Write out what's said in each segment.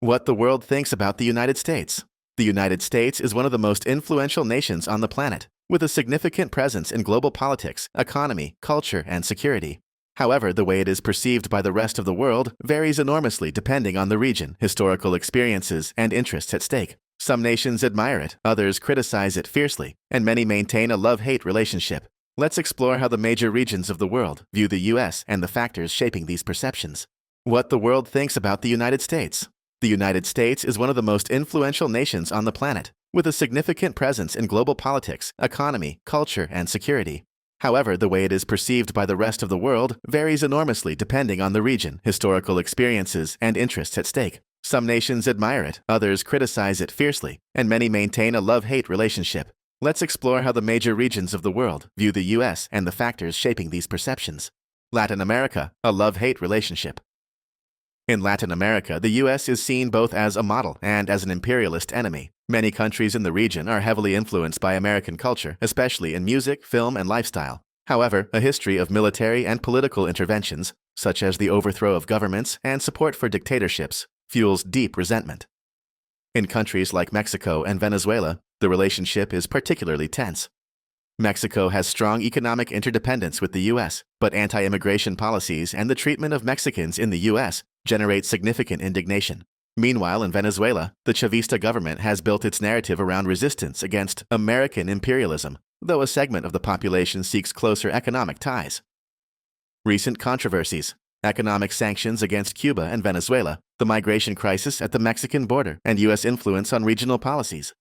What the world thinks about the United States. The United States is one of the most influential nations on the planet, with a significant presence in global politics, economy, culture, and security. However, the way it is perceived by the rest of the world varies enormously depending on the region, historical experiences, and interests at stake. Some nations admire it, others criticize it fiercely, and many maintain a love-hate relationship. Let's explore how the major regions of the world view the U.S. and the factors shaping these perceptions. What the world thinks about the United States. The United States is one of the most influential nations on the planet, with a significant presence in global politics, economy, culture, and security. However, the way it is perceived by the rest of the world varies enormously depending on the region, historical experiences, and interests at stake. Some nations admire it, others criticize it fiercely, and many maintain a love-hate relationship. Let's explore how the major regions of the world view the U.S. and the factors shaping these perceptions. Latin America, a love-hate relationship. In Latin America, the U.S. is seen both as a model and as an imperialist enemy. Many countries in the region are heavily influenced by American culture, especially in music, film, and lifestyle. However, a history of military and political interventions, such as the overthrow of governments and support for dictatorships, fuels deep resentment. In countries like Mexico and Venezuela, the relationship is particularly tense. Mexico has strong economic interdependence with the U.S., but anti-immigration policies and the treatment of Mexicans in the U.S. generate significant indignation. Meanwhile, in Venezuela, the Chavista government has built its narrative around resistance against American imperialism, though a segment of the population seeks closer economic ties. Recent controversies: economic sanctions against Cuba and Venezuela, the migration crisis at the Mexican border, and U.S. influence on regional policies.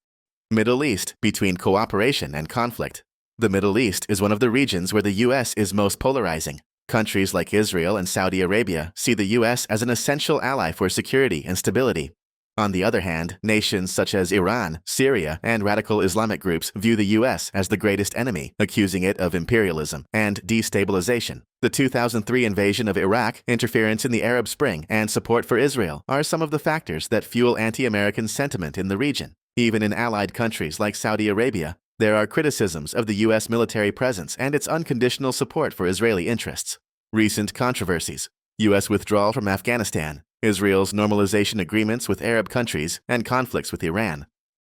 Middle East, between cooperation and conflict. The Middle East is one of the regions where the U.S. is most polarizing. Countries like Israel and Saudi Arabia see the U.S. as an essential ally for security and stability. On the other hand, nations such as Iran, Syria, and radical Islamic groups view the U.S. as the greatest enemy, accusing it of imperialism and destabilization. The 2003 invasion of Iraq, interference in the Arab Spring, and support for Israel are some of the factors that fuel anti-American sentiment in the region. Even in allied countries like Saudi Arabia, there are criticisms of the U.S. military presence and its unconditional support for Israeli interests. Recent controversies: U.S. withdrawal from Afghanistan, Israel's normalization agreements with Arab countries, and conflicts with Iran.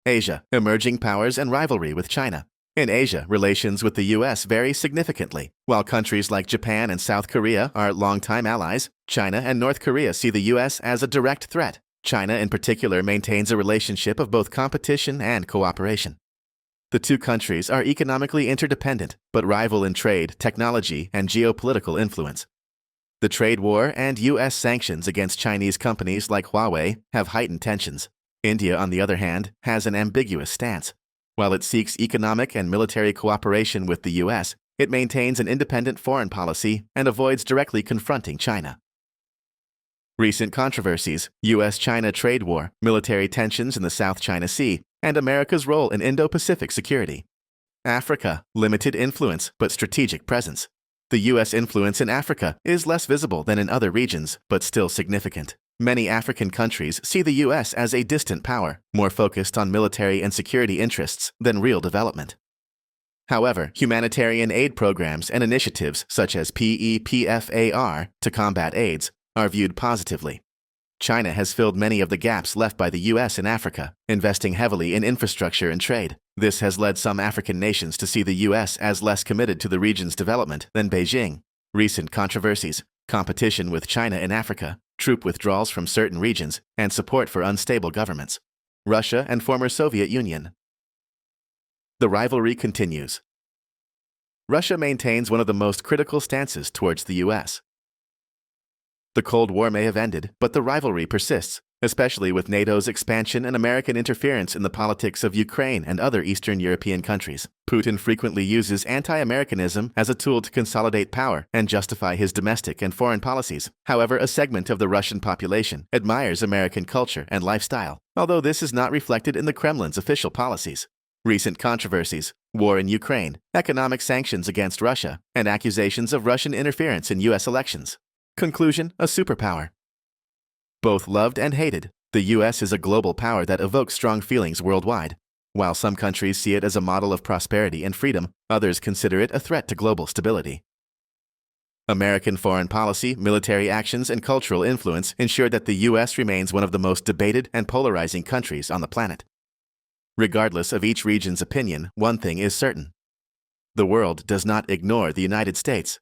Asia, emerging powers and rivalry with China. In Asia, relations with the U.S. vary significantly. While countries like Japan and South Korea are longtime allies, China and North Korea see the U.S. as a direct threat. China in particular maintains a relationship of both competition and cooperation. The two countries are economically interdependent, but rival in trade, technology, and geopolitical influence. The trade war and U.S. sanctions against Chinese companies like Huawei have heightened tensions. India, on the other hand, has an ambiguous stance. While it seeks economic and military cooperation with the U.S., it maintains an independent foreign policy and avoids directly confronting China. Recent controversies: U.S.-China trade war, military tensions in the South China Sea, and America's role in Indo-Pacific security. Africa, limited influence but strategic presence. The U.S. influence in Africa is less visible than in other regions, but still significant. Many African countries see the U.S. as a distant power, more focused on military and security interests than real development. However, humanitarian aid programs and initiatives such as PEPFAR to combat AIDS are viewed positively. China has filled many of the gaps left by the U.S. in Africa, investing heavily in infrastructure and trade. This has led some African nations to see the U.S. as less committed to the region's development than Beijing. Recent controversies: competition with China in Africa, troop withdrawals from certain regions, and support for unstable governments. Russia and former Soviet Union. The rivalry continues. Russia maintains one of the most critical stances towards the U.S. The Cold War may have ended, but the rivalry persists, especially with NATO's expansion and American interference in the politics of Ukraine and other Eastern European countries. Putin frequently uses anti-Americanism as a tool to consolidate power and justify his domestic and foreign policies. However, a segment of the Russian population admires American culture and lifestyle, although this is not reflected in the Kremlin's official policies. Recent controversies: war in Ukraine, economic sanctions against Russia, and accusations of Russian interference in U.S. elections. Conclusion: a superpower. Both loved and hated, the U.S. is a global power that evokes strong feelings worldwide. While some countries see it as a model of prosperity and freedom, others consider it a threat to global stability. American foreign policy, military actions, and cultural influence ensure that the U.S. remains one of the most debated and polarizing countries on the planet. Regardless of each region's opinion, one thing is certain. The world does not ignore the United States.